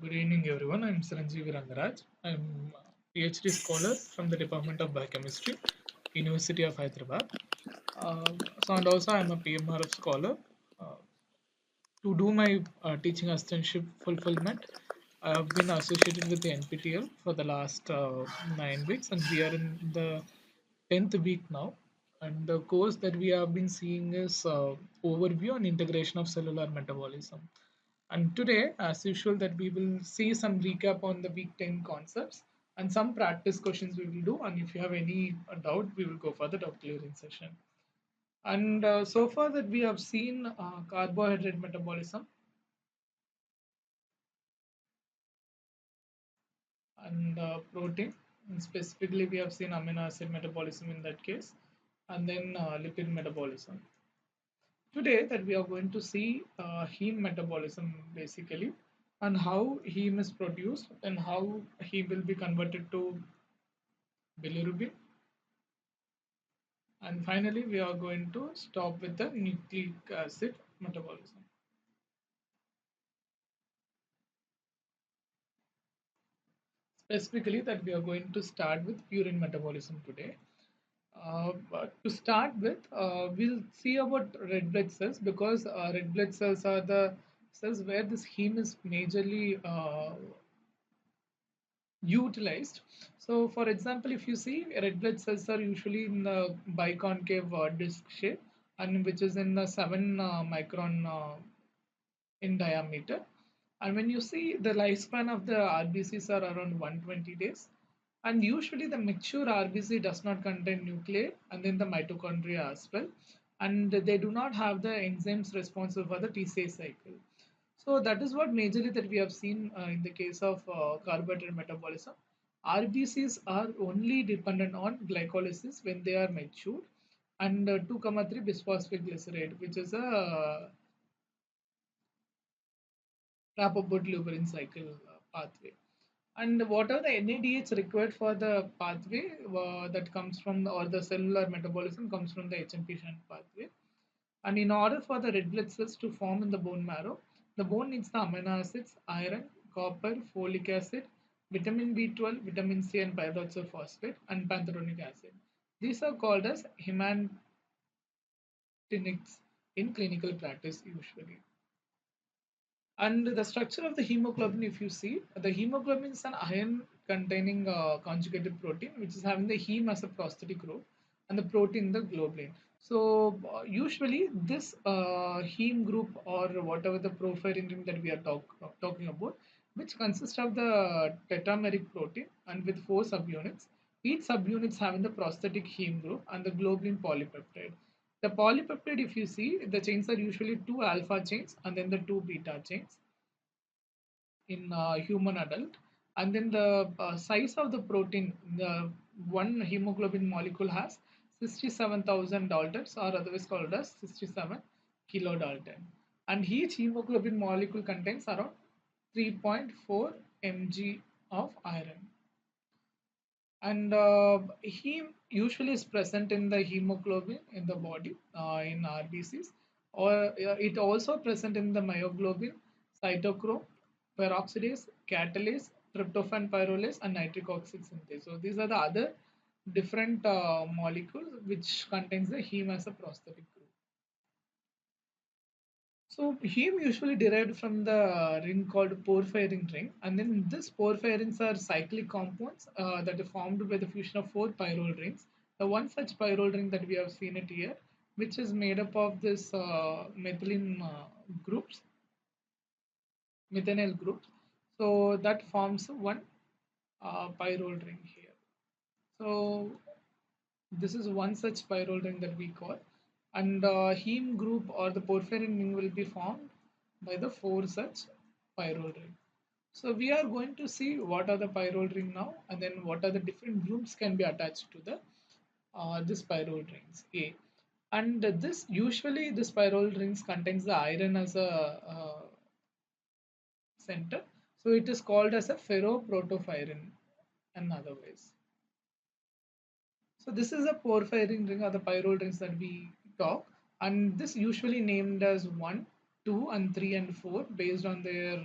Good evening, everyone. I'm Sanjeev Rangaraj. I'm a PhD scholar from the Department of Biochemistry, University of Hyderabad. And also I'm a PMRF scholar. Uh, to do my teaching assistantship fulfillment, I have been associated with the NPTL for the last 9 weeks, and we are in the 10th week now. And the course that we have been seeing is overview and integration of cellular metabolism. And today, as usual, that we will see some recap on the week 10 concepts and some practice questions we will do. And if you have any doubt, we will go for the doubt clearing session. And so far that we have seen carbohydrate metabolism and protein. And specifically, we have seen amino acid metabolism in that case, and then lipid metabolism. Today, that we are going to see heme metabolism basically, and how heme is produced and how heme will be converted to bilirubin. And finally, we are going to stop with the nucleic acid metabolism. Specifically, that we are going to start with purine metabolism today. But to start with, we'll see about red blood cells because red blood cells are the cells where this heme is majorly utilized. So, for example, if you see red blood cells are usually in the biconcave disc shape, and which is in the 7 micron in diameter. And when you see the lifespan of the RBCs are around 120 days, and usually the mature RBC does not contain nuclei and then the mitochondria as well, and they do not have the enzymes responsible for the TCA cycle. So that is what majorly that we have seen in the case of carbohydrate metabolism. RBCs are only dependent on glycolysis when they are mature, and 2,3 bisphosphate glycerate, which is a rapoport-luberin cycle pathway. And what are the NADH required for the pathway that comes from or the cellular metabolism comes from the HMP shunt pathway. And in order for the red blood cells to form in the bone marrow, the bone needs the amino acids, iron, copper, folic acid, vitamin B12, vitamin C, and pyroxyphosphate phosphate, and pantheronic acid. These are called as hemantinics in clinical practice usually. And the structure of the hemoglobin, if you see, the hemoglobin is an iron containing conjugated protein, which is having the heme as a prosthetic group and the protein the globulin. So, usually, this heme group or whatever the porphyrin ring that we are talking about, which consists of the tetrameric protein and with 4 subunits, each subunits having the prosthetic heme group and the globulin polypeptide. The polypeptide, if you see, the chains are usually 2 alpha chains and then the 2 beta chains in human adult. And then the size of the protein, the one hemoglobin molecule has 67,000 daltons, or otherwise called as 67 kilodalton. And each hemoglobin molecule contains around 3.4 mg of iron. And heme usually is present in the hemoglobin in the body in RBCs, or it also present in the myoglobin, cytochrome, peroxidase, catalase, tryptophan pyrrolase, and nitric oxide synthase. So these are the other different molecules which contains the heme as a prosthetic group. So heme usually derived from the ring called porphyrin ring, and then these porphyrins are cyclic compounds that are formed by the fusion of 4 pyrrole rings. The one such pyrrole ring that we have seen it here, which is made up of this methylene groups, methanol groups. So that forms one pyrrole ring here. So this is one such pyrrole ring that we call, and heme group or the porphyrin ring will be formed by the 4 such pyrrole ring. So we are going to see what are the pyrrole ring now, and then what are the different groups can be attached to the this pyrrole rings A. And this usually this pyrrole rings contains the iron as a center, so it is called as a ferroprotophyrin in other ways. So this is a porphyrin ring or the pyrrole rings that we talk, and this usually named as 1, 2, and 3 and 4 based on their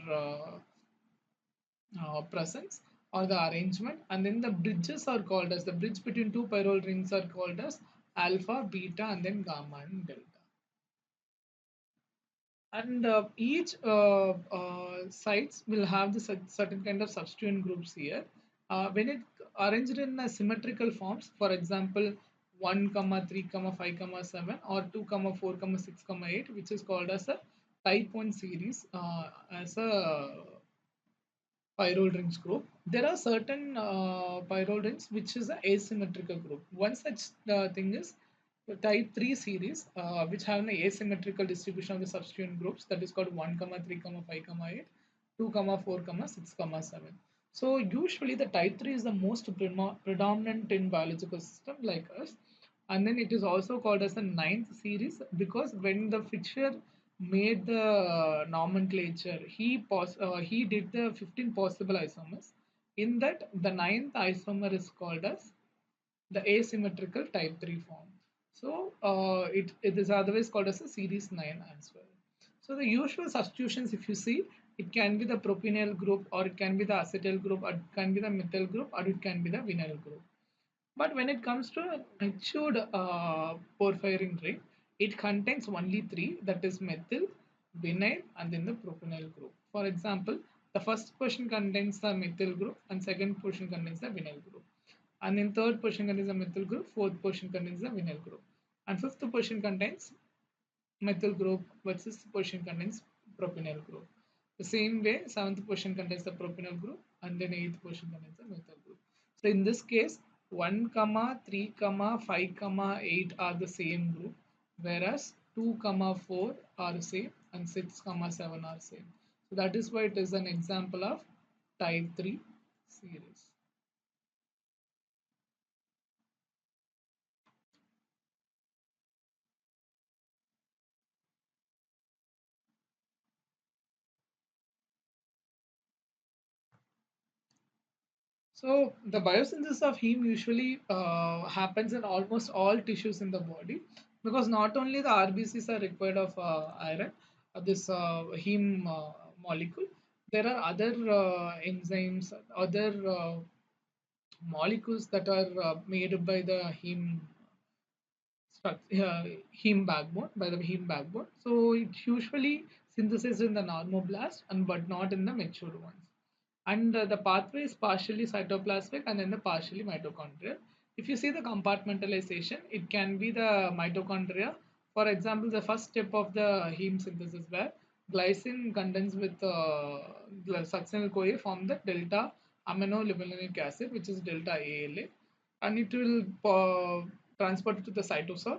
presence or the arrangement, and then the bridges are called as the bridge between two pyrrole rings are called as alpha, beta, and then gamma and delta. And each sites will have the certain kind of substituent groups here. When it arranged in a symmetrical forms, for example, 1 comma 3 comma 5 comma 7 or 2 comma 4 comma 6 comma 8, which is called as a type 1 series as a pyrrole rings group. There are certain pyrrole rings which is an asymmetrical group. One such thing is the type 3 series, which have an asymmetrical distribution of the substituent groups, that is called 1 comma 3 comma 5 comma 8, 2 comma 4 comma 6 comma 7. So usually the type 3 is the most predominant in biological system like us, and then it is also called as the ninth series because when the Fisher made the nomenclature, he did the 15 possible isomers. In that, the ninth isomer is called as the asymmetrical type 3 form. So it is otherwise called as a series 9 as well. So the usual substitutions, if you see, it can be the propenyl group, or it can be the acetyl group, or it can be the methyl group, or it can be the vinyl group. But when it comes to a matured porphyrin ring, it contains only three, that is methyl, vinyl, and then the propenyl group. For example, the first portion contains the methyl group, and second portion contains the vinyl group. And then third portion contains the methyl group, fourth portion contains the vinyl group. And fifth portion contains methyl group versus portion contains propenyl group. The same way, seventh portion contains the propenyl group, and then eighth portion contains the methyl group. So in this case, 1 comma 3 comma 5 comma 8 are the same group, whereas 2 comma 4 are same and 6 comma 7 are same. So that is why it is an example of type 3 series. So the biosynthesis of heme usually happens in almost all tissues in the body because not only the RBCs are required of iron, this heme molecule, there are other enzymes, other molecules that are made by the heme backbone by the heme backbone. So it's usually synthesized in the normoblast and but not in the mature ones. And the pathway is partially cytoplasmic and then the partially mitochondrial. If you see the compartmentalization, it can be the mitochondria. For example, the first step of the heme synthesis where glycine condenses with succinyl CoA form the delta amino linoleic acid, which is delta ALA, and it will transport it to the cytosol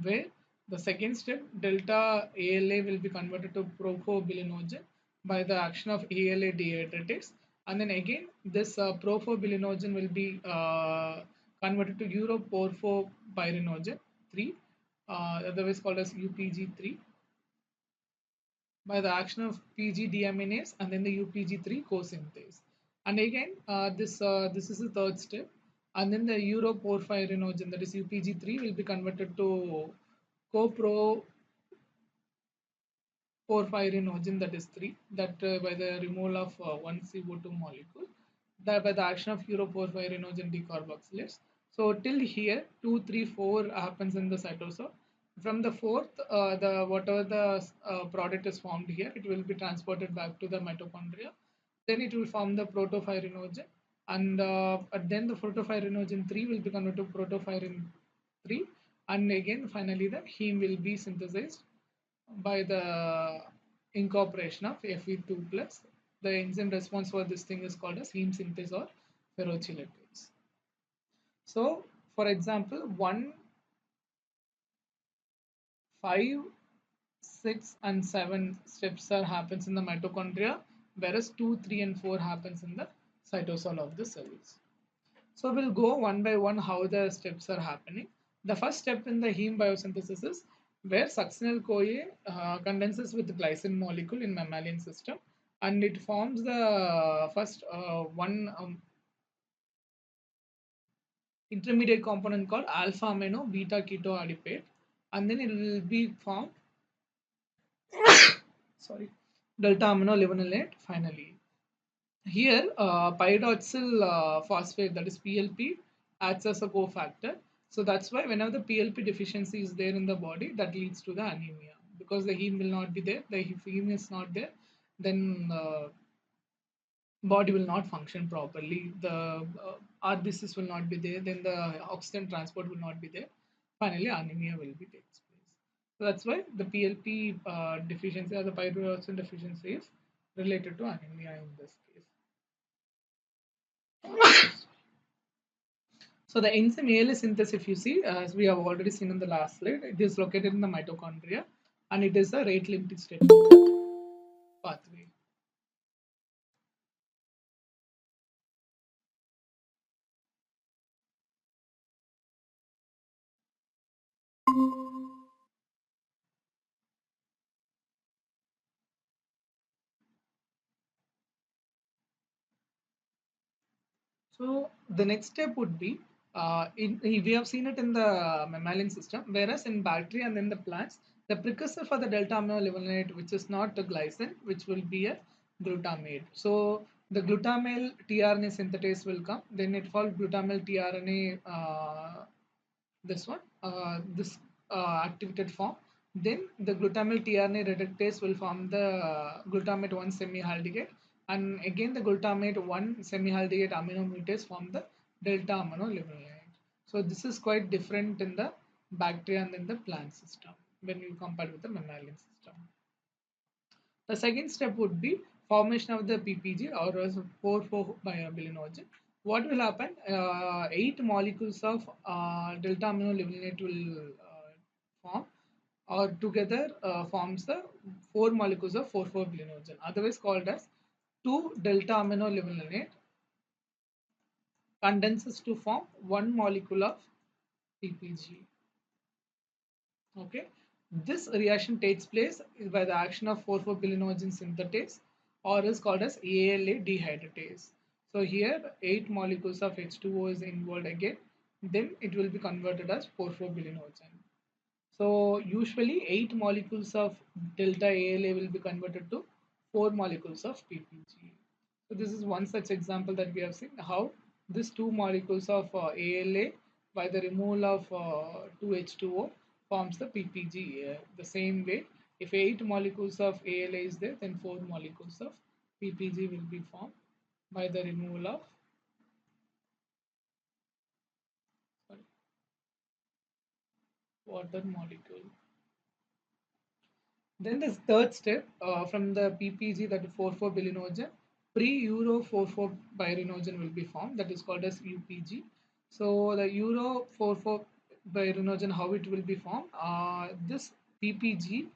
where the second step delta ALA will be converted to profobilinogen by the action of ALA dehydratase, and then again this profobilinogen will be converted to uroporphopyrinogen 3, otherwise called as UPG3, by the action of PG deaminase and then the UPG3 co-synthase. And again, this is the third step, and then the uroporphyrinogen, that is UPG3, will be converted to copro porphyrinogen, that is 3, that by the removal of one CO2 molecule, that by the action of uroporphyrinogen decarboxylase. So till here 2 3 4 happens in the cytosol. From the fourth, the whatever the product is formed here, it will be transported back to the mitochondria. Then it will form the protopyrinogen, and then the protopyrinogen 3 will be converted to protopyrin 3, and again finally the heme will be synthesized by the incorporation of Fe2 plus. The enzyme response for this thing is called as heme synthase or ferrochelatase. So, for example, 1, 5, 6, and 7 steps are happens in the mitochondria, whereas 2, 3, and 4 happens in the cytosol of the cells. So we'll go one by one how the steps are happening. The first step in the heme biosynthesis is where succinyl CoA condenses with the glycine molecule in mammalian system, and it forms the first one intermediate component called alpha amino beta ketoadipate, and then it will be formed sorry delta amino linolenate finally. Here, pyridoxal phosphate, that is PLP, acts as a cofactor. So that's why whenever the PLP deficiency is there in the body, that leads to the anemia because the heme will not be there. The if heme is not there, then body will not function properly. The RBCs will not be there. Then the oxygen transport will not be there. Finally, anemia will be takes place. So that's why the PLP deficiency or the pyridoxal deficiency is related to anemia in this case. So the enzyme ALA synthesis, if you see, as we have already seen in the last slide, it is located in the mitochondria and it is a rate limiting step of the pathway. So the next step would be, we have seen it in the mammalian system, whereas in bacteria and in the plants, the precursor for the delta aminolevulinate, which is not the glycine, which will be a glutamate. So the glutamyl tRNA synthetase will come, then it follows glutamyl tRNA this activated form. Then the glutamyl tRNA reductase will form the glutamate 1 semialdehyde, and again the glutamate 1 semialdehyde amino mutase form the delta aminolevulinate. So this is quite different in the bacteria and in the plant system when you compare with the mammalian system. The second step would be formation of the PPG or as 4,4-bilinogen. What will happen? 8 molecules of delta aminolevulinate will form or together forms the 4 molecules of 4,4-bilinogen, otherwise called as 2 delta aminolevulinate condenses to form 1 molecule of PPG. Okay, this reaction takes place by the action of 4,4-bilinogen synthetase or is called as ALA dehydratase. So here 8 molecules of H2O is involved again, then it will be converted as 4,4-bilinogen. So usually 8 molecules of delta ALA will be converted to 4 molecules of PPG. So this is one such example that we have seen how these 2 molecules of ALA by the removal of 2H2O forms the PPG. The same way, if 8 molecules of ALA is there, then 4 molecules of PPG will be formed by the removal of sorry, water molecule. Then the third step from the PPG, that is 4,4-bilinogen, pre-Euro 4,4-birinogen will be formed, that is called as UPG. So the Euro 4,4-birinogen, how it will be formed? This PPG,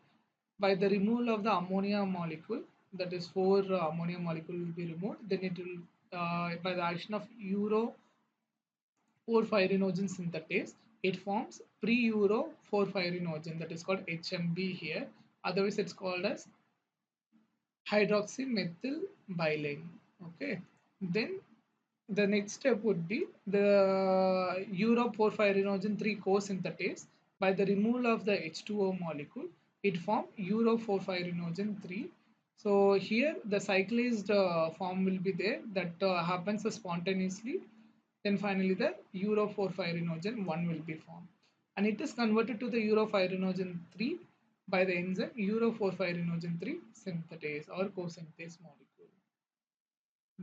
by the removal of the ammonia molecule, that is 4 ammonia molecule will be removed, then it will, by the action of Euro 4,5-enogen synthetase, it forms pre-Euro 4,5-enogen, that is called HMB here. Otherwise, it's called as hydroxymethylbilane. Okay. Then the next step would be the Euro 4,5-enogen 3 co-synthetase. By the removal of the H2O molecule, it forms Euro 4,5-enogen 3. So here the cyclized form will be there that happens spontaneously. Then finally the Euro 4,5-enogen 1 will be formed. And it is converted to the Euro 5-enogen 3 by the enzyme Euro 4,5-enogen 3 synthetase or co-synthetase molecule.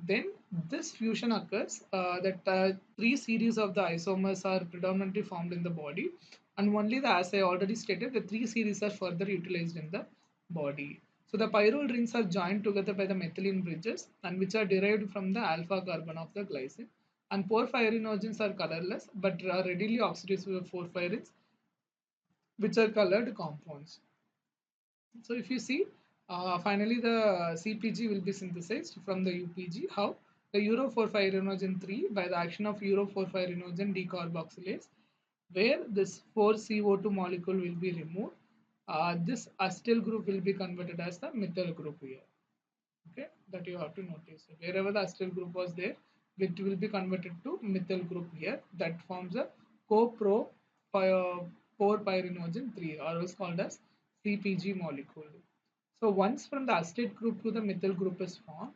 Then this fusion occurs that three series of the isomers are predominantly formed in the body, and only the, as I already stated, the three series are further utilized in the body. So the pyrrole rings are joined together by the methylene bridges, and which are derived from the alpha carbon of the glycine. And porphyrinogens are colorless but are readily oxidized with porphyrins, which are colored compounds. So if you see, finally the CPG will be synthesized from the UPG. How? The Euro 4,5-enogen 3 by the action of Euro 4,5-enogen decarboxylase, where this 4CO2 molecule will be removed. This acetyl group will be converted as the methyl group here. Okay, that you have to notice. So wherever the acetyl group was there, it will be converted to methyl group here. That forms a copro 4-pyrenogen 3, or is called as CPG molecule. So once from the acetate group to the methyl group is formed,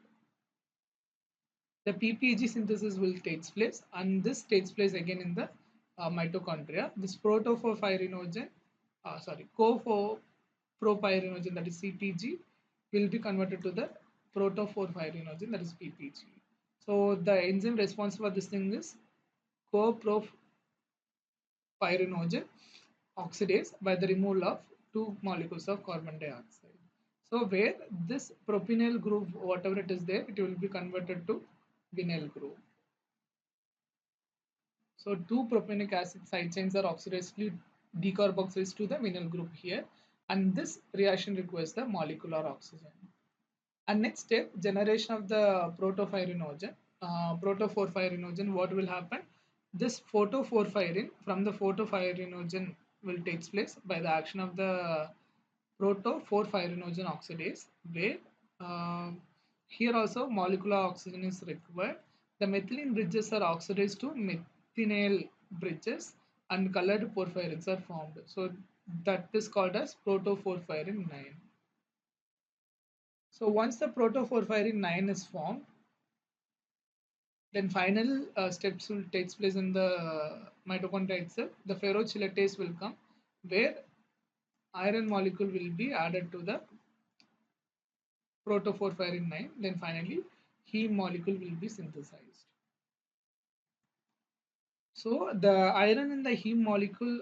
the PPG synthesis will takes place, and this takes place again in the mitochondria. This protoporphyrinogen, copropyrinogen, that is CPG, will be converted to the protoporphyrinogen, that is PPG. So the enzyme responsible for this thing is copropyrinogen oxidase by the removal of two molecules of carbon dioxide. So where this propionyl group, whatever it is there, it will be converted to vinyl group. So two propionic acid side chains are oxidized decarboxylized to the vinyl group here, and this reaction requires the molecular oxygen. And next step, generation of the protoporphyrinogen. What will happen? This photoporphyrin from the photoporphyrinogen will takes place by the action of the protoporphyrinogen oxidase, where uh, here also molecular oxygen is required. The methylene bridges are oxidized to methynyl bridges, and colored porphyrins are formed. So that is called as protoporphyrin 9. So once the protoporphyrin 9 is formed, then final steps will takes place in the mitochondria itself. The ferrochelatase will come, where iron molecule will be added to the protoporphyrin 9. Then finally, heme molecule will be synthesized. So the iron in the heme molecule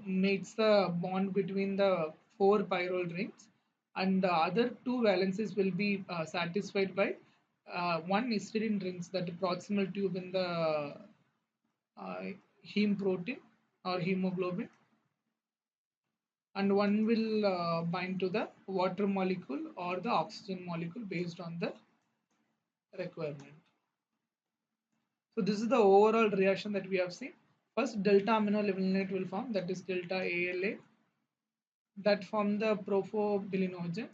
makes the bond between the four pyrrole rings, and the other two valencies will be satisfied by one histidine rings, that proximal tube in the uh, heme protein or hemoglobin, and one will bind to the water molecule or the oxygen molecule based on the requirement. So this is the overall reaction that we have seen. First, delta amino levulinate will form, that is delta ALA, that form the propylbilinogen.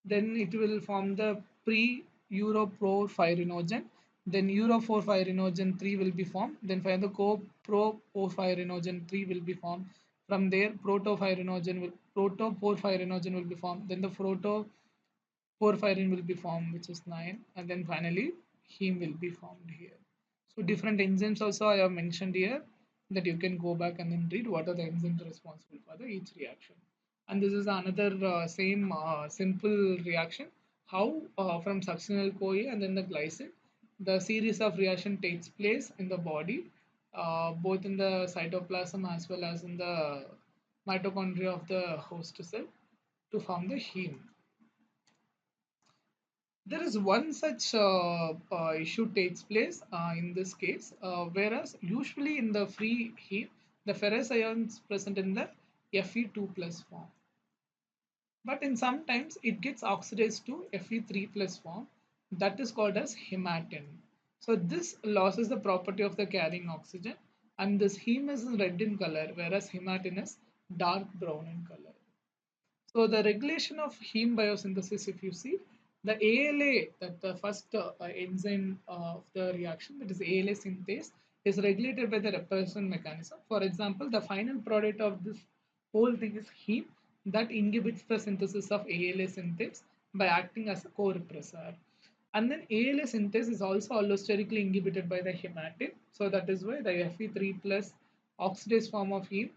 Then it will form the pre-uroporphyrinogen. Then uroporphyrinogen 3 will be formed. Then finally the coproporphyrinogen 3 will be formed. From there, protoporphyrinogen will be formed. Then the porphyrin will be formed, which is 9, and then finally heme will be formed here. So different enzymes also I have mentioned here, that you can go back and then read what are the enzymes responsible for the each reaction. And this is another same simple reaction, how from succinyl CoA and then the glycine, the series of reaction takes place in the body, both in the cytoplasm as well as in the mitochondria of the host cell, to form the heme. There is one such issue takes place in this case, whereas usually in the free heat, the ferrous ions present in the Fe2 plus form. But in sometimes it gets oxidized to Fe3 plus form, that is called as hematin. So this loses the property of the carrying oxygen, and this heme is red in color, whereas hematin is dark brown in color. So the regulation of heme biosynthesis, if you see, the ALA, that the first enzyme of the reaction, that is ALA synthase, is regulated by the repression mechanism. For example, the final product of this whole thing is heme, that inhibits the synthesis of ALA synthase by acting as a co-repressor. And then ALA synthase is also allosterically inhibited by the hematin. So that is why the Fe3 plus oxidase form of heme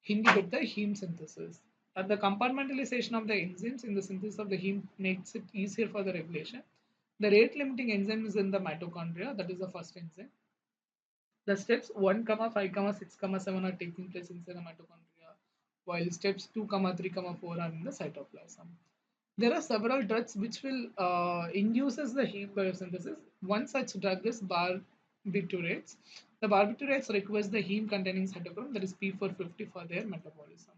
inhibit the heme synthesis. And the compartmentalization of the enzymes in the synthesis of the heme makes it easier for the regulation. The rate limiting enzyme is in the mitochondria, that is the first enzyme. The steps 1, 5, 6, 7 are taking place inside the mitochondria, while steps 2, 3, 4 are in the cytoplasm. There are several drugs which will induces the heme biosynthesis. One such drug is barbiturates. The barbiturates requires the heme containing cytochrome, that is P450, for their metabolism.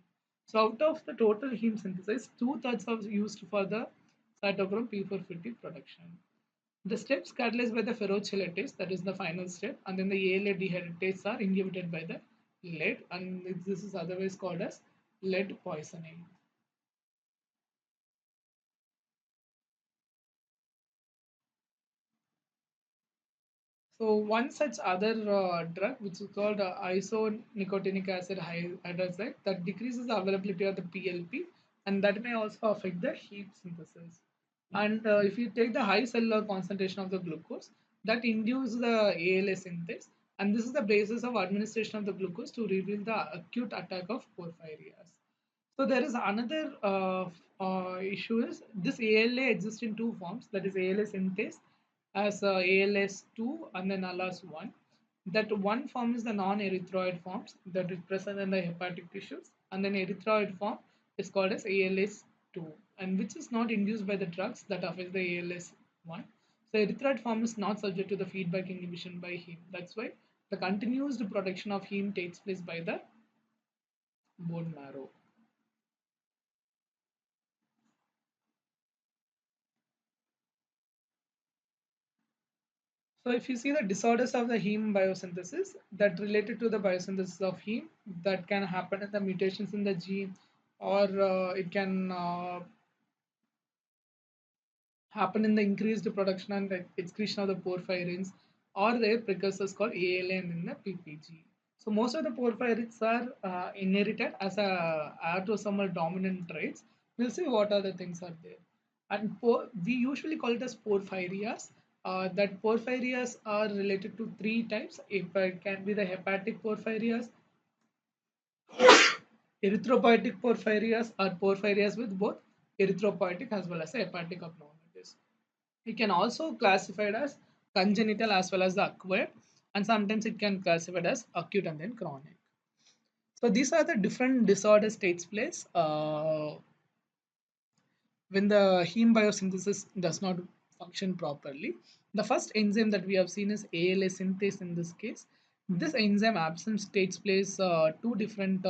So out of the total heme synthesis, two-thirds are used for the cytochrome P450 production. The steps catalyzed by the ferrochelatase, that is the final step, and then the ALA dehydratase are inhibited by the lead, and this is otherwise called as lead poisoning. So one such other drug, which is called isonicotinic acid hydroside, that decreases the availability of the PLP, and that may also affect the heat synthesis. And if you take the high cellular concentration of the glucose, that induce the ALA synthase, and this is the basis of administration of the glucose to reveal the acute attack of porphyrias. So there is another issue is this ALA exists in two forms, that is ALA synthase as ALS2 and then ALAS1. That one form is the non-erythroid forms that is present in the hepatic tissues, and then erythroid form is called as ALS2, and which is not induced by the drugs that affect the ALS1. So erythroid form is not subject to the feedback inhibition by heme. That's why the continuous production of heme takes place by the bone marrow. So if you see the disorders of the heme biosynthesis that related to the biosynthesis of heme, that can happen in the mutations in the gene, or it can happen in the increased production and excretion of the porphyrins or their precursors called ALA and in the PPG. So most of the porphyrins are inherited as a autosomal dominant traits. We'll see what other things are there. And we usually call it as porphyrias. That porphyrias are related to three types. It can be the hepatic porphyrias, erythropoietic porphyrias, or porphyrias with both erythropoietic as well as hepatic abnormalities. It can also classified as congenital as well as the acquired, and sometimes it can classified as acute and then chronic. So these are the different disorders takes place when the heme biosynthesis does not function properly. The first enzyme that we have seen is ALA synthase in this case. This enzyme absence takes place two different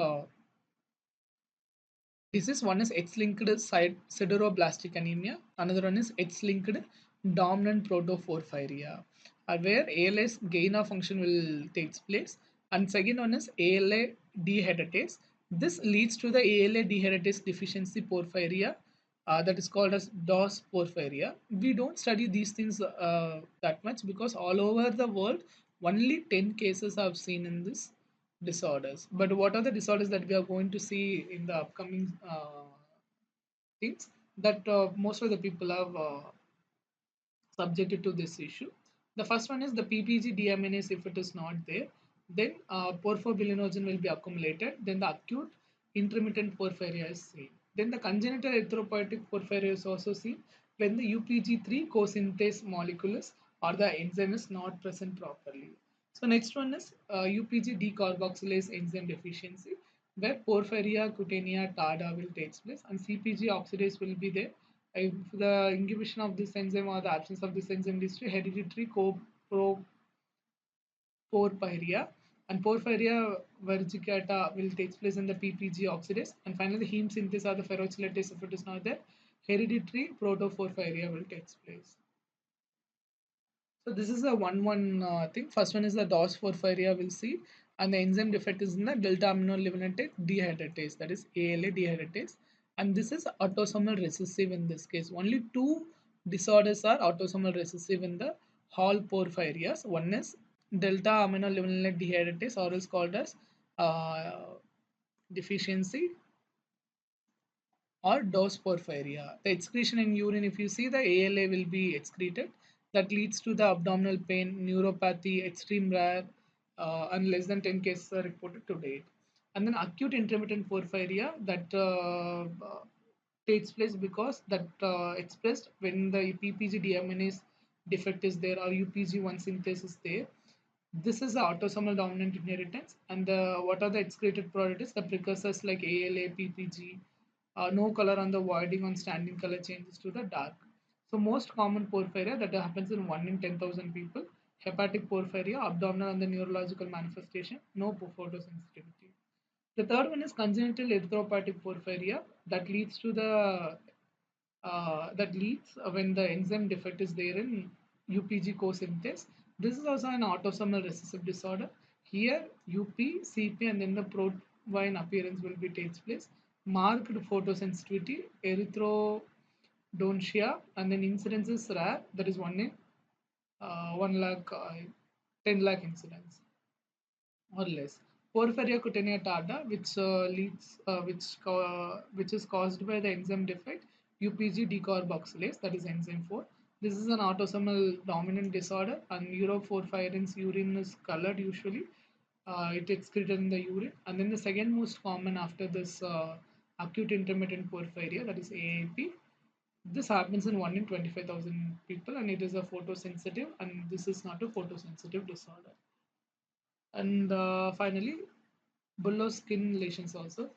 disease. One is X-linked sideroblastic anemia. Another one is X-linked dominant protoporphyria, where ALS gain of function will takes place. And second one is ALA dehydratase. This leads to the ALA dehydratase deficiency porphyria, that is called as DOS porphyria. We don't study these things that much because all over the world, only 10 cases I've seen in this disorders. But what are the disorders that we are going to see in the upcoming things that most of the people have subjected to this issue? The first one is the PPG deaminase. If it is not there, then porphobilinogen will be accumulated. Then the acute intermittent porphyria is seen. Then the congenital erythropoietic porphyria is also seen when the UPG3 co-synthase molecules or the enzyme is not present properly. So next one is UPG decarboxylase enzyme deficiency, where porphyria cutanea tarda will take place, and CPG oxidase will be there. If the inhibition of this enzyme or the absence of this enzyme leads to hereditary porphyria, and porphyria vergicata will take place in the PPG oxidase, and finally the heme synthase or the ferrochelatase, if it is not there, hereditary protoporphyria will take place. So this is a one thing. First one is the DOS porphyria we'll see, and the enzyme defect is in the delta aminolevulinic dehydratase, that is ALA dehydratase, and this is autosomal recessive in this case. Only two disorders are autosomal recessive in the Hall porphyrias. One is delta aminolevulinic dehydratase, or is called as uh, deficiency, or dose porphyria. The excretion in urine, if you see the ALA will be excreted, that leads to the abdominal pain, neuropathy, extreme rare, and less than 10 cases are reported to date. And then acute intermittent porphyria that takes place because that expressed when the PPG deaminase defect is there or UPG1 synthase is there. This is the autosomal dominant inheritance, and what are the excreted products? The precursors like ALA, PPG, no color on the voiding on standing color changes to the dark. So most common porphyria that happens in 1 in 10,000 people. Hepatic porphyria, abdominal and the neurological manifestation, no photosensitivity. The third one is congenital erythropoietic porphyria that leads to the when the enzyme defect is there in UPG co-synthase. This is also an autosomal recessive disorder. Here UP, CP, and then the protein appearance will be takes place. Marked photosensitivity, erythrodontia, and then incidence is rare. That is 1 in 1 lakh, 10 lakh incidence or less. Porphyria cutanea tarda, which is caused by the enzyme defect, UPG decarboxylase, that is enzyme 4. This is an autosomal dominant disorder, and uroporphyrin's urine is colored usually. It excreted in the urine. And then the second most common after this acute intermittent porphyria, that is AIP. This happens in 1 in 25,000 people, and it is a photosensitive, and this is not a photosensitive disorder. And finally, bullous skin lesions also.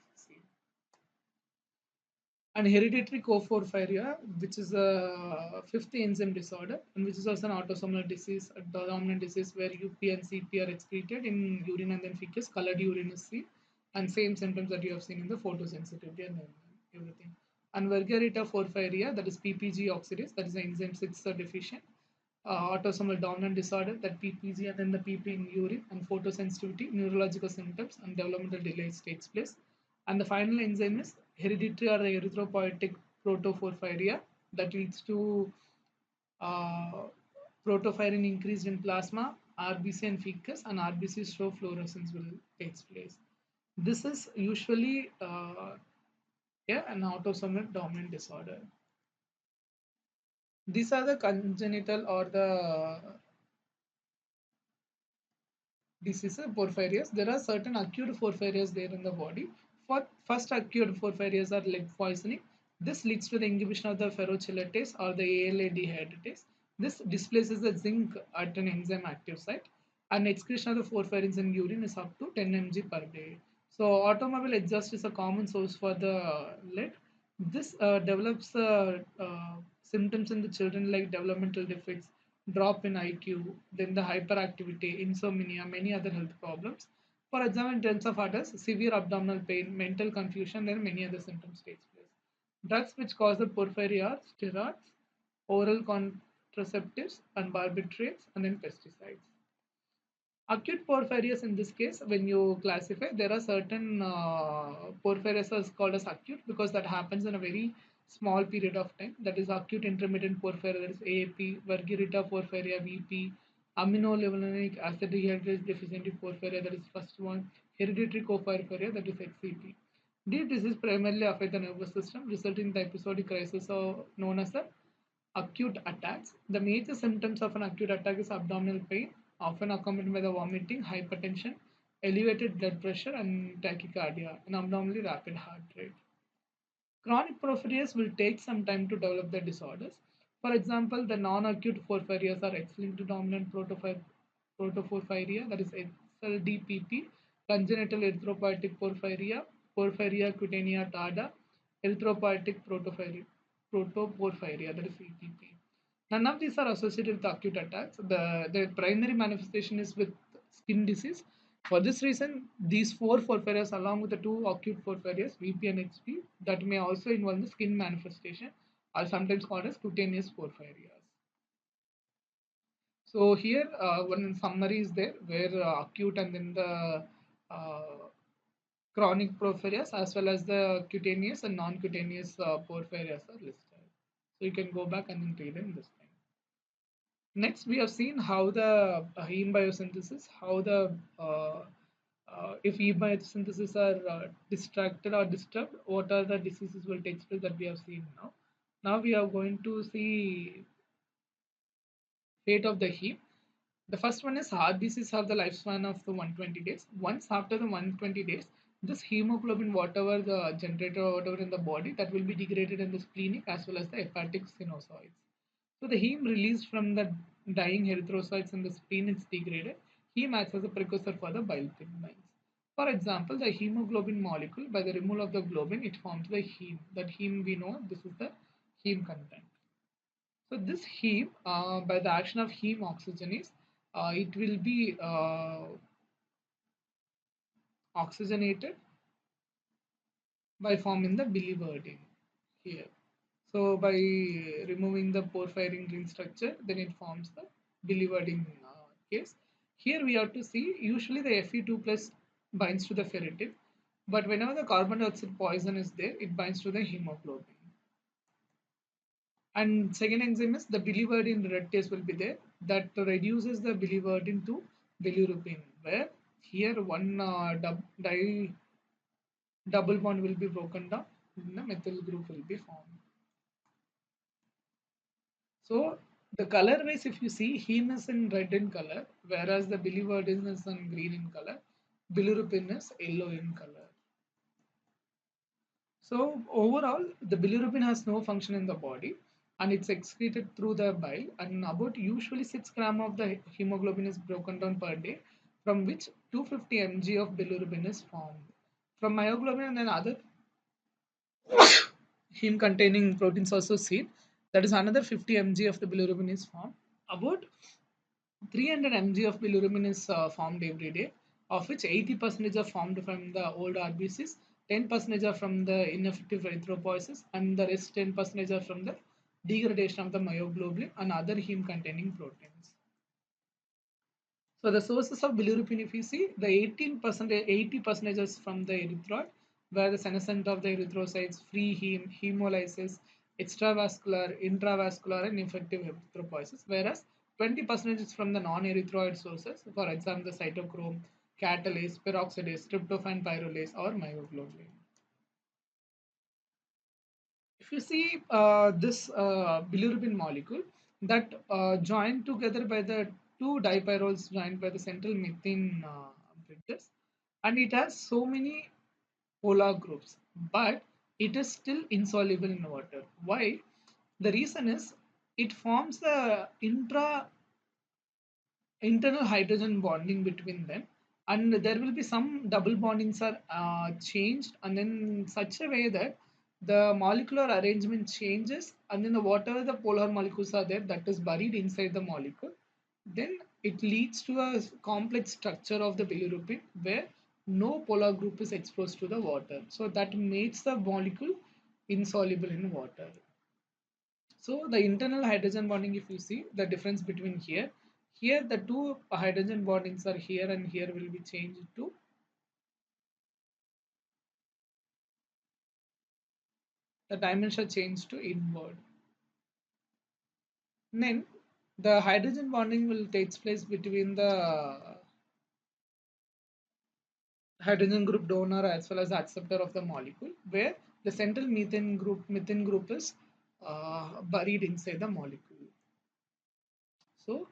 And hereditary coporphyria, which is a fifth enzyme disorder, and which is also an autosomal disease, a dominant disease where UP and CP are excreted in urine and then feces, colored urine is seen, and same symptoms that you have seen in the photosensitivity and everything. And Vergarita porphyria, that is PPG oxidase, that is enzyme 6 deficient, autosomal dominant disorder, that PPG and then the PP in urine, and photosensitivity, neurological symptoms, and developmental delays takes place. And the final enzyme is hereditary or erythropoietic protoporphyria that leads to uh, protophyrin increased in plasma, RBC and fecus, and RBC show fluorescence will takes place. This is usually yeah, an autosomal dominant disorder. These are the congenital or the diseases, porphyrias. There are certain acute porphyrias there in the body. For first acute porphyrias are lead poisoning. This leads to the inhibition of the ferrochelatase or the ALA dehydratase. This displaces the zinc at an enzyme active site, and excretion of the porphyrins in urine is up to 10 mg per day. So automobile exhaust is a common source for the lead. This develops symptoms in the children like developmental defects, drop in IQ, then the hyperactivity, insomnia, many other health problems. For example, in terms of others, severe abdominal pain, mental confusion, then many other symptoms takes place. Drugs which cause the porphyria are steroids, oral contraceptives, and barbiturates, and then pesticides. Acute porphyrias in this case, when you classify, there are certain porphyrias is called as acute because that happens in a very small period of time. That is acute intermittent porphyria, that is AAP, Vergirita porphyria, VP, aminolevulinic acid dehydrogenase deficiency porphyria, that is first one, hereditary coporphyria, that is HCP. These diseases primarily affect the nervous system, resulting in the episodic crisis known as the acute attacks. The major symptoms of an acute attack is abdominal pain, often accompanied by the vomiting, hypertension, elevated blood pressure, and tachycardia, and abnormally rapid heart rate. Chronic porphyrias will take some time to develop the disorders. For example, the non-acute porphyrias are X-linked dominant protoporphyria, that is SLDPP, congenital erythropoietic porphyria, porphyria cutanea tarda, erythropoietic protoporphyria, that is EPP. None of these are associated with acute attacks. The primary manifestation is with skin disease. For this reason, these four porphyrias, along with the two acute porphyrias, VP and HP, that may also involve the skin manifestation, are sometimes called as cutaneous porphyrias. So here, one summary is there where acute and then the uh, chronic porphyrias as well as the cutaneous and non-cutaneous porphyrias are listed. So you can go back and then read them this time. Next, we have seen how the heme biosynthesis, how the if heme biosynthesis are distracted or disturbed, what are the diseases will take place that we have seen now. Now we are going to see fate of the heme. The first one is heart disease have the lifespan of the 120 days. Once after the 120 days, this hemoglobin, whatever the generator or whatever in the body, that will be degraded in the splenic as well as the hepatic sinusoids. So the heme released from the dying erythrocytes in the spleen is degraded. Heme acts as a precursor for the bile pigments. For example, the hemoglobin molecule, by the removal of the globin, it forms the heme. That heme we know, this is the heme content. So this heme, by the action of heme oxygenase, it will be oxygenated by forming the biliverdin here. So by removing the porphyrin ring structure, then it forms the biliverdin case. Here we have to see usually the Fe2 plus binds to the ferritin, but whenever the carbon dioxide poison is there, it binds to the hemoglobin. And second enzyme is the biliverdin reductase will be there that reduces the biliverdin to bilirubin, where here one double bond will be broken down, and the methyl group will be formed. So the color wise, if you see, heme is in red in color, whereas the biliverdin is in green in color, bilirubin is yellow in color. So overall, the bilirubin has no function in the body and it's excreted through the bile, and about usually 6 gram of the hemoglobin is broken down per day, from which 250 mg of bilirubin is formed. From myoglobin and other heme containing proteins also seen, that is another 50 mg of the bilirubin is formed. About 300 mg of bilirubin is formed every day, of which 80% are formed from the old RBCs, 10% are from the ineffective erythropoiesis, and the rest 10% are from the degradation of the myoglobin and other heme containing proteins. So the sources of bilirubin, if you see, the 18%, 80% is from the erythroid, where the senescent of the erythrocytes, free heme, hemolysis, extravascular, intravascular, and effective erythropoiesis, whereas 20% is from the non-erythroid sources, for example, the cytochrome, catalase, peroxidase, tryptophan pyrrolase, or myoglobin. If you see this bilirubin molecule that joined together by the two dipyroles joined by the central methane bridges, and it has so many polar groups, but it is still insoluble in water. Why? The reason is it forms the internal hydrogen bonding between them, and there will be some double bondings are changed, and then such a way that the molecular arrangement changes, and then whatever the polar molecules are there, that is buried inside the molecule, then it leads to a complex structure of the bilirubin where no polar group is exposed to the water, so that makes the molecule insoluble in water. So the internal hydrogen bonding, if you see the difference between here the two hydrogen bondings are here and here will be changed to the dimension change to inward. Then the hydrogen bonding will takes place between the hydrogen group donor as well as the acceptor of the molecule, where the central methane group is buried inside the molecule. So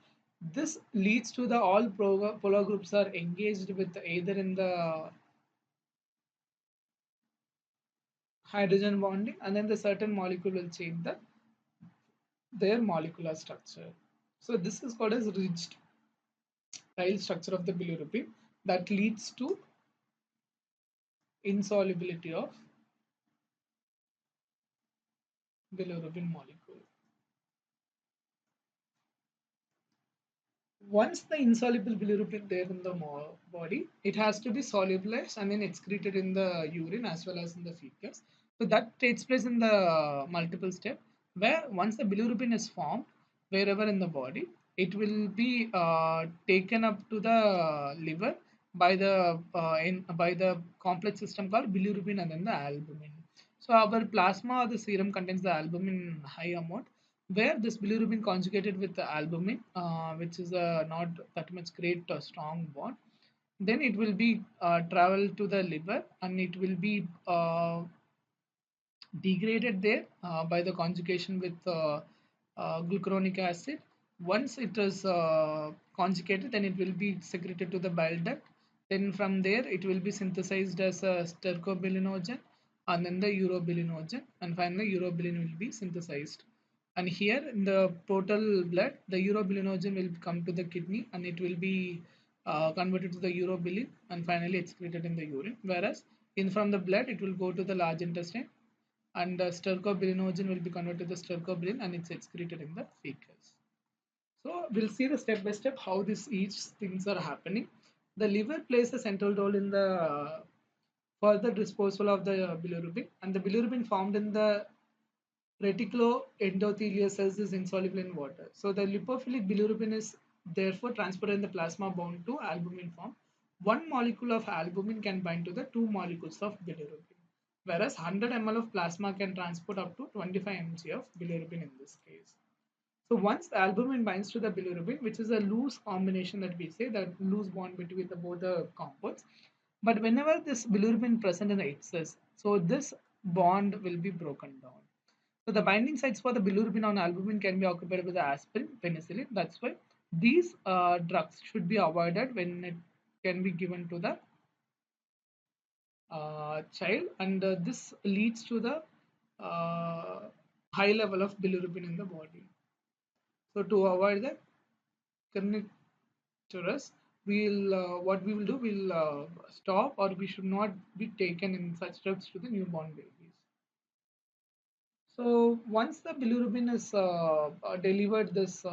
this leads to the all polar groups are engaged with either in the hydrogen bonding, and then the certain molecule will change their molecular structure. So this is called as ridged tile structure of the bilirubin that leads to insolubility of bilirubin molecule. Once the insoluble bilirubin there in the body, it has to be solubilized and then excreted in the urine as well as in the feces. So that takes place in the multiple step, where once the bilirubin is formed wherever in the body, it will be taken up to the liver by the complex system called bilirubin and then the albumin. So our plasma or the serum contains the albumin in high amount, where this bilirubin conjugated with the albumin, which is not that much great strong bond, then it will be travel to the liver and it will be degraded there by the conjugation with glucuronic acid. Once it is conjugated, then it will be secreted to the bile duct. Then from there, it will be synthesized as a stercobilinogen and then the urobilinogen, and finally urobilin will be synthesized. And here in the total blood, the urobilinogen will come to the kidney and it will be converted to the urobilin and finally excreted in the urine. Whereas in from the blood, it will go to the large intestine and the stercobilinogen will be converted to stercobilin and it's excreted in the feces. So we'll see the step by step how this each things are happening. The liver plays a central role in the further disposal of the bilirubin, and the bilirubin formed in the reticuloendothelial cells is insoluble in water. So the lipophilic bilirubin is therefore transported in the plasma bound to albumin form. One molecule of albumin can bind to the two molecules of bilirubin, whereas 100 ml of plasma can transport up to 25 mg of bilirubin in this case. So once the albumin binds to the bilirubin, which is a loose combination that we say, that loose bond between both the compounds, but whenever this bilirubin present in the excess, so this bond will be broken down. So the binding sites for the bilirubin on albumin can be occupied by the aspirin, penicillin. That's why these drugs should be avoided when it can be given to the child, and this leads to the uh, high level of bilirubin in the body. So to avoid the carnivorous, we'll what we will do, we'll stop, or we should not be taken in such drugs to the newborn babies. So once the bilirubin is delivered, this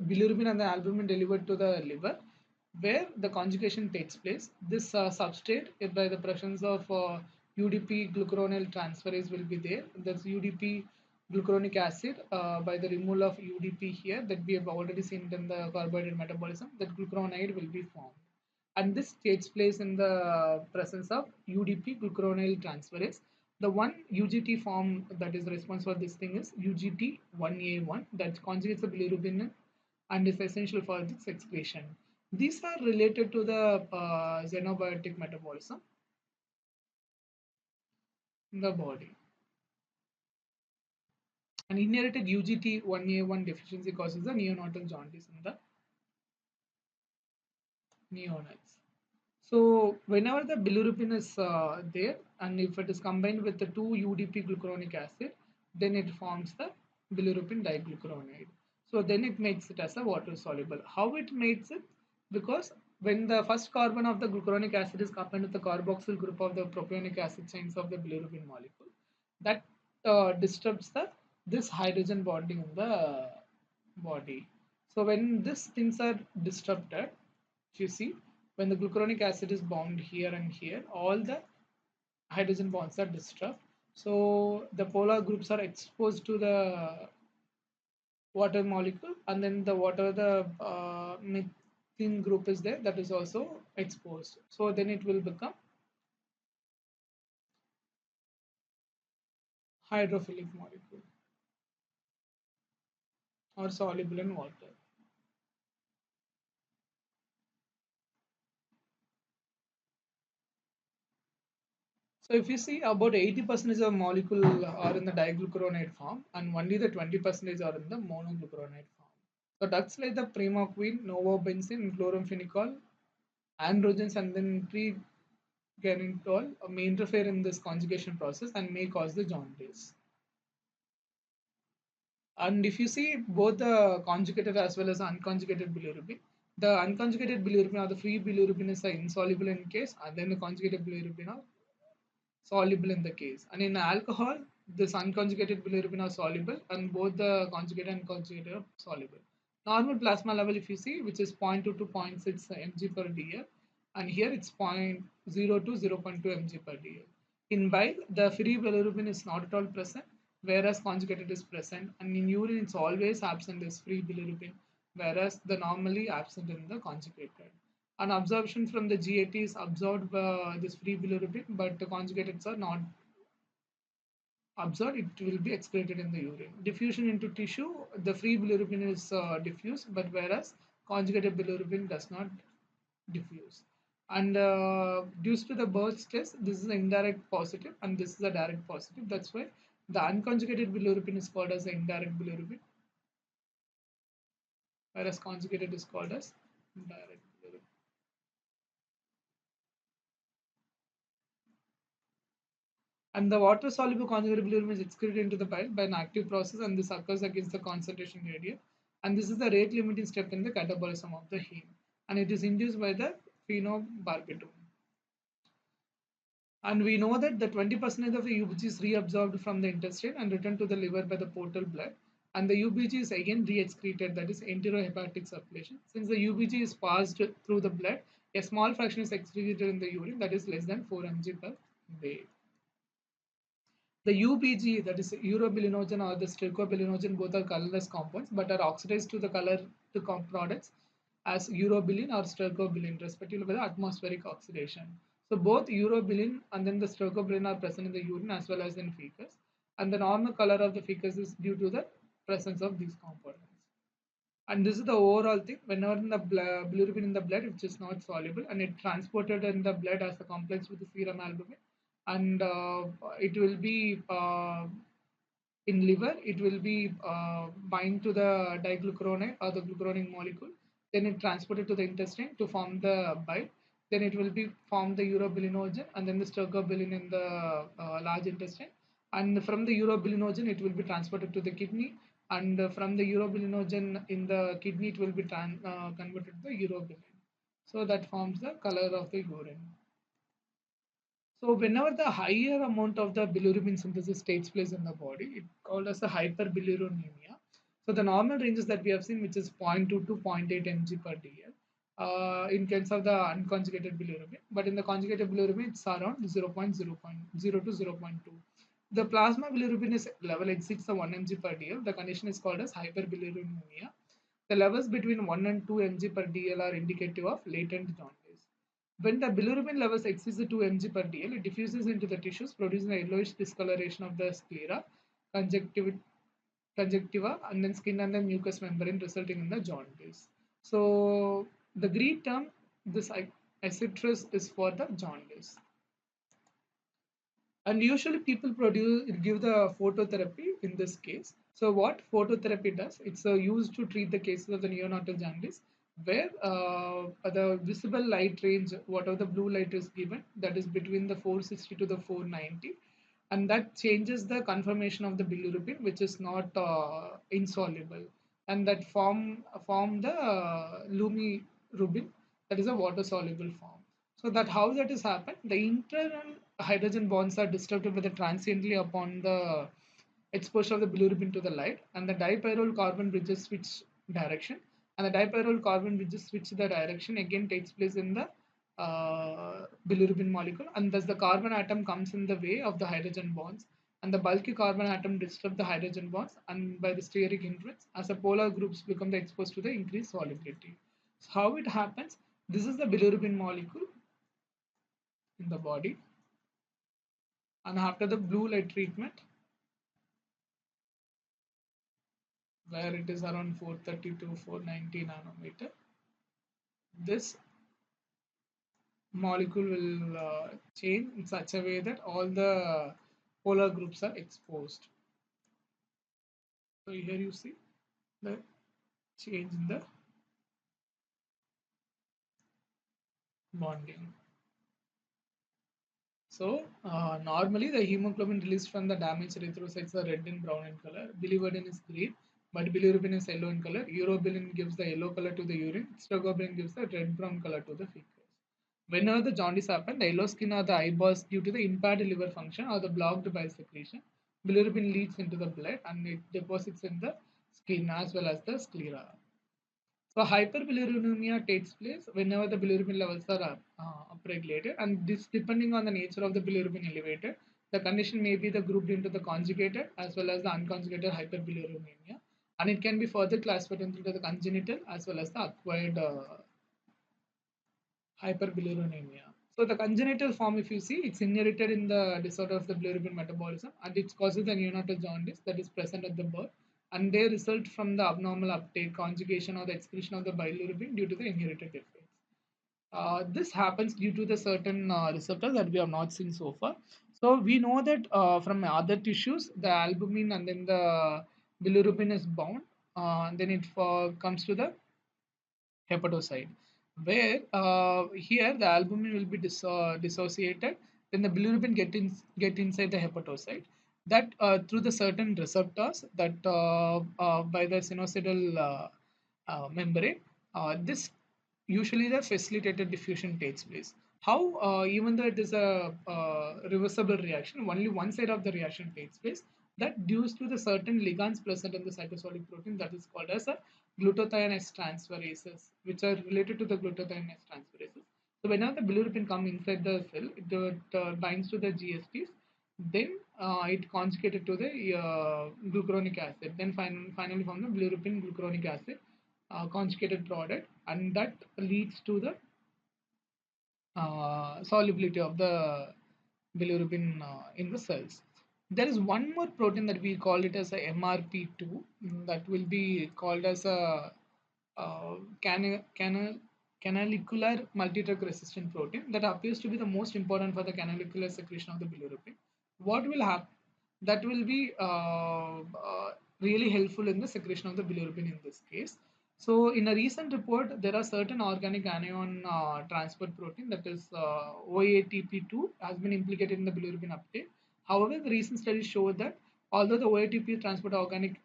bilirubin and the albumin delivered to the liver, where the conjugation takes place. This substrate, by the presence of UDP glucuronyl transferase, will be there. That's UDP glucuronic acid. By the removal of UDP here, that we have already seen in the carbohydrate metabolism, that glucuronide will be formed, and this takes place in the presence of UDP glucuronyl transferase. The one UGT form that is responsible for this thing is UGT1A1, that conjugates the bilirubin and is essential for its excretion. These are related to the xenobiotic metabolism in the body. An inherited UGT1A1 deficiency causes the neonatal jaundice in the neonates. So whenever the bilirubin is there, and if it is combined with the 2 UDP glucuronic acid, then it forms the bilirubin diglucuronide. So then it makes it as a water soluble. How it makes it? Because when the first carbon of the glucuronic acid is combined with the carboxyl group of the propionic acid chains of the bilirubin molecule, that disturbs the this hydrogen bonding in the body. So when these things are disrupted, you see, when the glucuronic acid is bound here and here, all the hydrogen bonds are disturbed. So the polar groups are exposed to the water molecule, and then the water, the methane group is there, that is also exposed. So then it will become hydrophilic molecule or soluble in water. So if you see, about 80% of molecule are in the diglucuronide form, and only the 20% are in the monoglucuronide form. So drugs like the primaquine, novobenzene, chloramphenicol, androgens, and then pregabalin may interfere in this conjugation process and may cause the jaundice. And if you see both the conjugated as well as unconjugated bilirubin, the unconjugated bilirubin or the free bilirubin is insoluble in case, and then the conjugated bilirubin are soluble in the case. And in alcohol, this unconjugated bilirubin are soluble, and both the conjugated and conjugated are soluble. Normal plasma level, if you see, which is 0.2 to 0.6 mg per dl, and here it's zero point 0 to 0.2 mg per dl. In bile, the free bilirubin is not at all present, whereas conjugated is present, and in urine, it's always absent as free bilirubin, whereas the normally absent in the conjugated. An absorption from the GAT is absorbed this free bilirubin, but the conjugates are not absorbed. It will be excreted in the urine. Diffusion into tissue, the free bilirubin is diffused, but whereas conjugated bilirubin does not diffuse. And due to the Birch test, this is an indirect positive, and this is a direct positive. That's why the unconjugated bilirubin is called as the indirect bilirubin, whereas conjugated is called as direct bilirubin. And the water soluble conjugated bilirubin is excreted into the bile by an active process, and this occurs against the concentration gradient. And this is the rate limiting step in the catabolism of the heme, and it is induced by the phenobarbital. And we know that the 20% of the UBG is reabsorbed from the intestine and returned to the liver by the portal blood. And the UBG is again re-excreted, that is enterohepatic circulation. Since the UBG is passed through the blood, a small fraction is excreted in the urine, that is less than 4 mg per day. The UBG, that is urobilinogen or the stercobilinogen, both are colorless compounds but are oxidized to the color to products as urobilin or stercobilin, respectively by the atmospheric oxidation. So both urobilin and then the stercobilin are present in the urine as well as in feces, and the normal color of the feces is due to the presence of these components. And this is the overall thing. Whenever in the bilirubin in the blood, which is not soluble, and it transported in the blood as a complex with the serum albumin, and it will be in liver, it will be bind to the diglucuronide or the glucuronic molecule. Then it transported to the intestine to form the bile. Then it will be form the urobilinogen and then the stercobilin in the large intestine. And from the urobilinogen, it will be transported to the kidney. And from the urobilinogen in the kidney, it will be converted to the urobilin. So that forms the color of the urine. So whenever the higher amount of the bilirubin synthesis takes place in the body, it's called as a hyperbilirubinemia. So the normal ranges that we have seen, which is 0.2 to 0.8 mg per dl, in case of the unconjugated bilirubin, but in the conjugated bilirubin, it's around 0.0 to 0.2. The plasma bilirubin is level exceeds the 1 mg per dl. The condition is called as hyperbilirubinemia. The levels between 1 and 2 mg per dl are indicative of latent jaundice. When the bilirubin levels exceeds the 2 mg per dl, it diffuses into the tissues, producing a yellowish discoloration of the sclera, conjunctiva, conjunctiva, and then skin and the mucous membrane, resulting in the jaundice. So the Greek term, this acetris, is for the jaundice. And usually people give the phototherapy in this case. So what phototherapy does, it's used to treat the cases of the neonatal jaundice where the visible light range, whatever the blue light is given, that is between the 460 to the 490, and that changes the conformation of the bilirubin, which is not insoluble, and that form the lumirubin, that is a water soluble form. So that how that is happened, the internal hydrogen bonds are disturbed with the transiently upon the exposure of the bilirubin to the light, and the dipyrrole carbon bridges switch direction, and the dipyrrole carbon bridges switch the direction again takes place in the bilirubin molecule, and thus the carbon atom comes in the way of the hydrogen bonds, and the bulky carbon atom disturb the hydrogen bonds, and by the steric influence, as the polar groups become exposed to the increased solubility. So how it happens? This is the bilirubin molecule in the body, and after the blue light treatment, where it is around 430 to 490 nanometer, this molecule will change in such a way that all the polar groups are exposed. So here you see the change in the bonding. So normally the hemoglobin released from the damaged erythrocytes are red and brown in color. Biliverdin is green, but bilirubin is yellow in color. Urobilin gives the yellow color to the urine. Strogobilin gives the red brown color to the feces. Whenever the jaundice happens, the yellow skin or the eyeballs due to the impaired liver function or the blocked bile secretion, bilirubin leaks into the blood and it deposits in the skin as well as the sclera. So hyperbilirubinemia takes place whenever the bilirubin levels are upregulated, and this depending on the nature of the bilirubin elevated, the condition may be the grouped into the conjugated as well as the unconjugated hyperbilirubinemia, and it can be further classified into the congenital as well as the acquired hyperbilirubinemia. So the congenital form, if you see, it's inherited in the disorder of the bilirubin metabolism, and it causes the neonatal jaundice that is present at the birth, and they result from the abnormal uptake, conjugation, or the excretion of the bilirubin due to the inherited defects. This happens due to the certain receptors that we have not seen so far. So we know that from other tissues, the albumin and then the bilirubin is bound. Then it comes to the hepatocyte, where here the albumin will be dissociated, then the bilirubin get inside the hepatocyte, that through the certain receptors that by the sinusoidal membrane, this usually the facilitated diffusion takes place. How even though it is a reversible reaction, only one side of the reaction takes place, that due to the certain ligands present in the cytosolic protein that is called as a glutathione transferases, which are related to the glutathione transferases. So whenever the bilirubin comes inside the cell, it binds to the GSTs, then it conjugated to the glucuronic acid, then finally from the bilirubin glucuronic acid conjugated product, and that leads to the solubility of the bilirubin in the cells. There is one more protein that we call it as a MRP2, that will be called as a uh, cana- cana- canalicular multidrug resistant protein that appears to be the most important for the canalicular secretion of the bilirubin. What will happen? that will be really helpful in the secretion of the bilirubin in this case. So, in a recent report, there are certain organic anion transport protein, that is OATP2, has been implicated in the bilirubin uptake. However, the recent studies show that although the OATP transport organic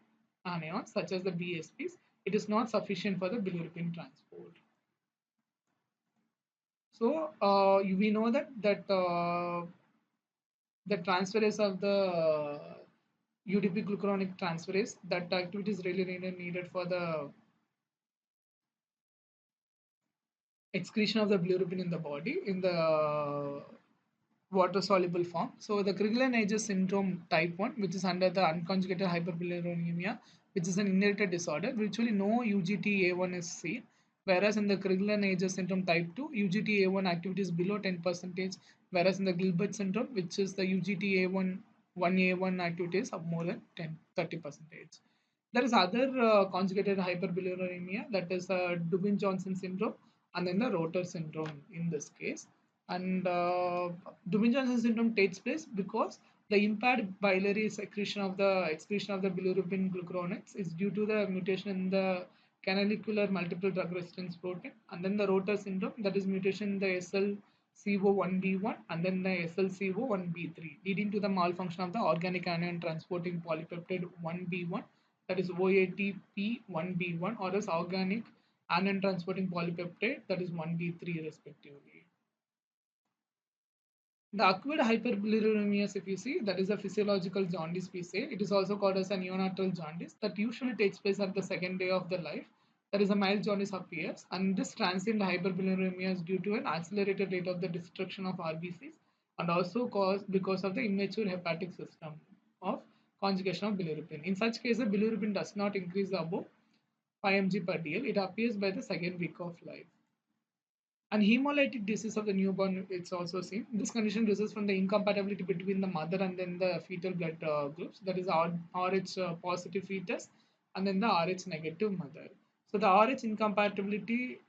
anions such as the BSPs, it is not sufficient for the bilirubin transport. So we know that the transferase of the UDP glucuronic transferase, that activity is really needed for the excretion of the bilirubin in the body in the water soluble form. So the Crigler-Najjar syndrome type 1, which is under the unconjugated hyperbilirubinemia, which is an inherited disorder, virtually no UGT-A1 is seen. Whereas in the Crigler-Najjar syndrome type 2, UGT-A1 activity is below 10%, whereas in the Gilbert syndrome, which is the UGT-A1 1A1 activity is of more than 30%. There is other conjugated hyperbilirubinemia, that is Dubin-Johnson syndrome and then the Rotor syndrome in this case. And Dubin-Johnson syndrome takes place because the impaired biliary secretion of the excretion of the bilirubin glucuronides is due to the mutation in the canalicular multiple drug resistance protein, and then the Rotor syndrome, that is mutation in the SLCO1B1 and then the SLCO1B3, leading to the malfunction of the organic anion transporting polypeptide 1B1, that is OATP1B1, or as organic anion transporting polypeptide, that is 1B3 respectively. The acquired hyperbilirubinemia, if you see, that is a physiological jaundice we say. It is also called as a neonatal jaundice that usually takes place at the second day of the life. That is a mild jaundice appears, and this transient hyperbilirubinemia is due to an accelerated rate of the destruction of RBCs and also caused because of the immature hepatic system of conjugation of bilirubin. In such cases, bilirubin does not increase above 5 mg per dl. It appears by the second week of life. And hemolytic disease of the newborn, it's also seen. This condition results from the incompatibility between the mother and then the fetal blood groups, that is RH positive fetus and then the RH negative mother. So the RH incompatibility,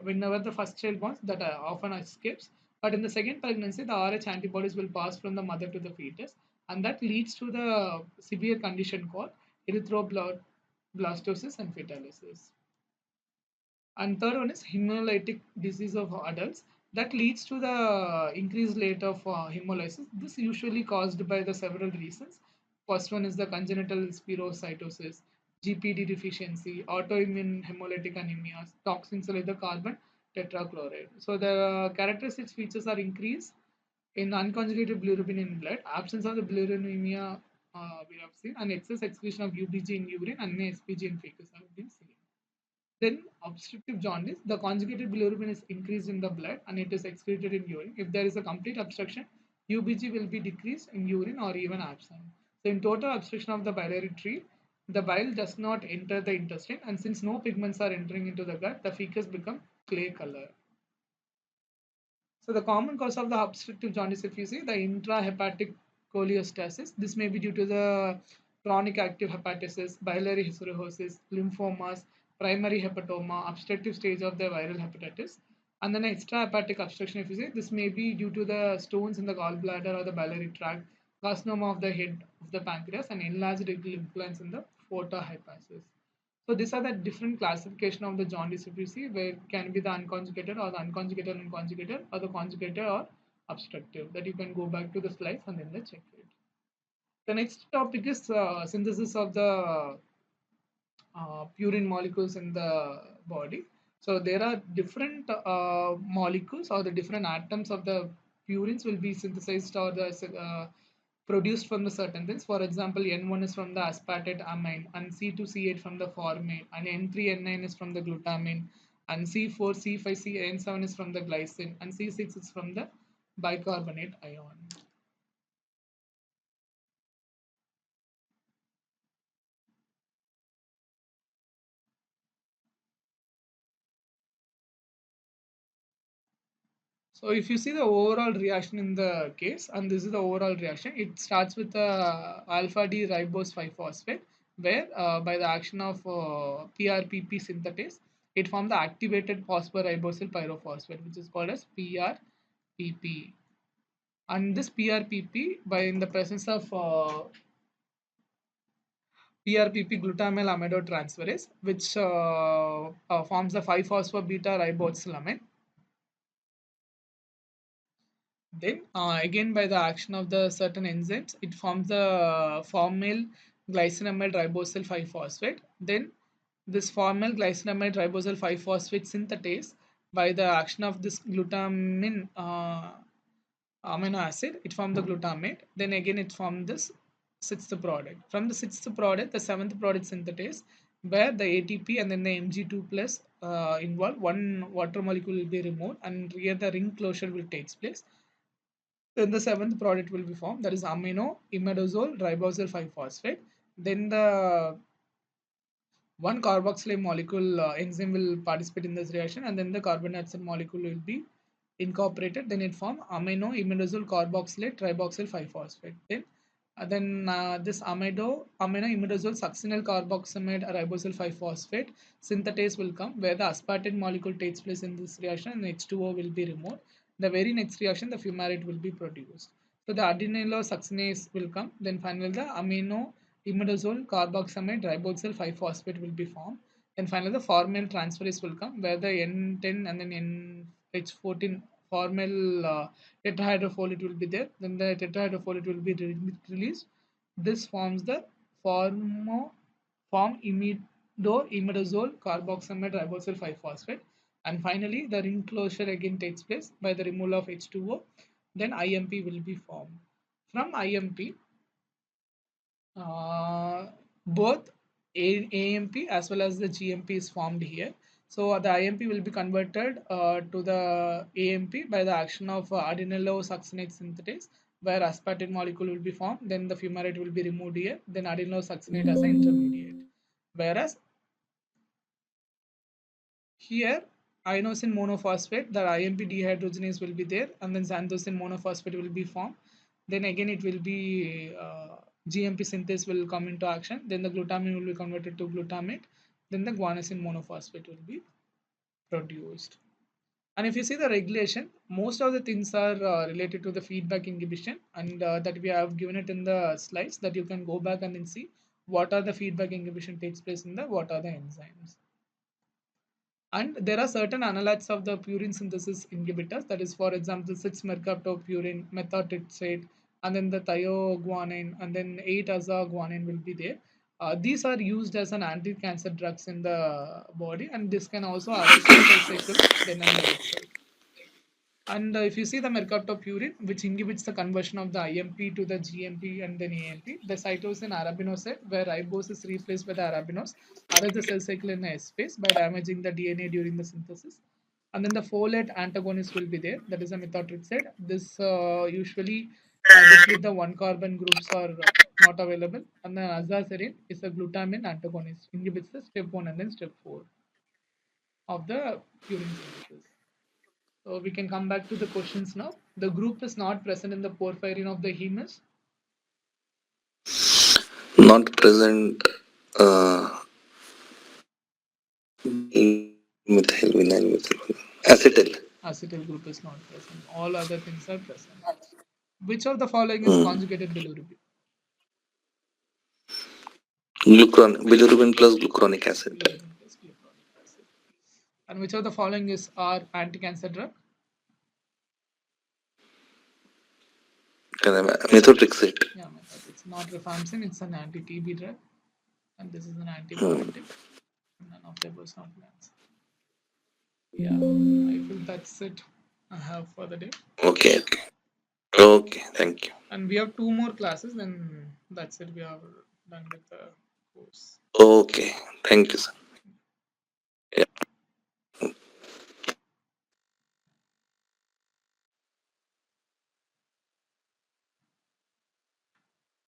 whenever the first child born, that often escapes. But in the second pregnancy, the RH antibodies will pass from the mother to the fetus, and that leads to the severe condition called erythroblastosis and fetalysis. And third one is hemolytic disease of adults that leads to the increased rate of hemolysis. This usually caused by the several reasons. First one is the congenital spherocytosis, GPD deficiency, autoimmune hemolytic anemias, toxins like the carbon tetrachloride. So the characteristic features are increase in unconjugated bilirubin in blood, absence of the bilirubinemia we have seen, and excess excretion of UBG in urine and SPG in feces have been seen. Then obstructive jaundice, the conjugated bilirubin is increased in the blood and it is excreted in urine. If there is a complete obstruction, UBG will be decreased in urine or even absent. So in total obstruction of the biliary tree, the bile does not enter the intestine, and since no pigments are entering into the gut, the feces become clay color. So the common cause of the obstructive jaundice, if you see, the intrahepatic cholestasis. This may be due to the chronic active hepatitis, biliary cirrhosis, lymphomas, primary hepatoma, obstructive stage of the viral hepatitis. And then extrahepatic obstruction, if you see, this may be due to the stones in the gallbladder or the biliary tract, carcinoma of the head of the pancreas, and enlarged lymph glands in the foeta hepatis. So these are the different classification of the jaundice, if you see, where it can be the unconjugated or the unconjugated and conjugated or the conjugated or obstructive, that you can go back to the slides and then check it. The next topic is synthesis of the purine molecules in the body. So there are different molecules or the different atoms of the purines will be synthesized or the produced from the certain things. For example, N1 is from the aspartate amine, and C2C8 from the formate, and N3N9 is from the glutamine, and C4, C5, N7 is from the glycine, and C6 is from the bicarbonate ion. So if you see the overall reaction in the case, and this is the overall reaction, it starts with the alpha D ribose 5 phosphate, where by the action of PRPP synthetase, it forms the activated phosphoribosyl pyrophosphate, which is called as PRPP. And this PRPP, by in the presence of PRPP glutamyl aminotransferase, which forms the 5-phosphobeta ribosylamine. Then again by the action of the certain enzymes, it forms the formyl glycinamide ribosyl 5-phosphate. Then this formyl glycinamide ribosyl 5-phosphate synthetase by the action of this glutamine amino acid, it forms the glutamate. Then again it forms this sixth product. From the sixth product, the seventh product synthetase, where the ATP and then the Mg2 plus involved, one water molecule will be removed, and here the ring closure will takes place. Then the seventh product will be formed, that is amino imidazole ribosyl 5-phosphate. Then the one carboxylate molecule enzyme will participate in this reaction, and then the carbon dioxide molecule will be incorporated. Then it form amino imidazole carboxylate triboxyl 5-phosphate. Then this amino imidazole succinyl carboxamide ribosyl 5-phosphate synthetase will come, where the aspartate molecule takes place in this reaction and H2O will be removed. The very next reaction, the fumarate will be produced. So the adenylosuccinase will come. Then finally the amino imidazole carboxamide ribosyl 5-phosphate will be formed. Then finally the formyl transferase will come, where the N10 and then NH14 formyl tetrahydrofolate will be there. Then the tetrahydrofolate will be released. This forms the form imidazole carboxamide ribosyl 5-phosphate. And finally, the ring closure again takes place by the removal of H2O. Then IMP will be formed. From IMP, uh, both AMP as well as the GMP is formed here. So the IMP will be converted to the AMP by the action of adenylosuccinate synthetase, where aspartate molecule will be formed. Then the fumarate will be removed here. Then adenylosuccinate as an intermediate. Whereas here, inosine monophosphate, the IMP dehydrogenase will be there, and then xanthosine monophosphate will be formed. Then again, it will be GMP synthase will come into action. Then the glutamine will be converted to glutamate. Then the guanosine monophosphate will be produced. And if you see the regulation, most of the things are related to the feedback inhibition, and that we have given it in the slides that you can go back and then see what are the feedback inhibition takes place in the what are the enzymes. And there are certain analogs of the purine synthesis inhibitors, that is, for example, 6-mercaptopurine, methotrexate, and then the thioguanine, and then 8-azaguanine will be there. These are used as an anti-cancer drugs in the body, and this can also arrest the cell cycle denial itself. And if you see the mercaptopurine, which inhibits the conversion of the IMP to the GMP and then AMP, the cytosine arabinoside, where ribose is replaced by the arabinose, arrest the cell cycle in the S phase by damaging the DNA during the synthesis. And then the folate antagonist will be there, that is a methotrexate. This usually deplete the one carbon groups are not available. And then azathioprine is a glutamine antagonist, inhibits the step 1 and then step 4 of the purine synthesis. So we can come back to the questions now. The group is not present in the porphyrin of the hemus. Not present. Methyl vinyl methyl acetyl. Acetyl group is not present. All other things are present. Which of the following is conjugated bilirubin? Bilirubin plus glucuronic acid. Bilirubin plus glucuronic acid. And which of the following is our anti-cancer drug? Methotrexate. Yeah, it's not rifampicin. It's an anti-TB drug, and this is an antibiotic. None of them was not an answer. Yeah, I feel that's it I have for the day. Okay. Okay. Thank you. And we have 2 more classes, then that's it. We are done with the course. Okay. Thank you, sir.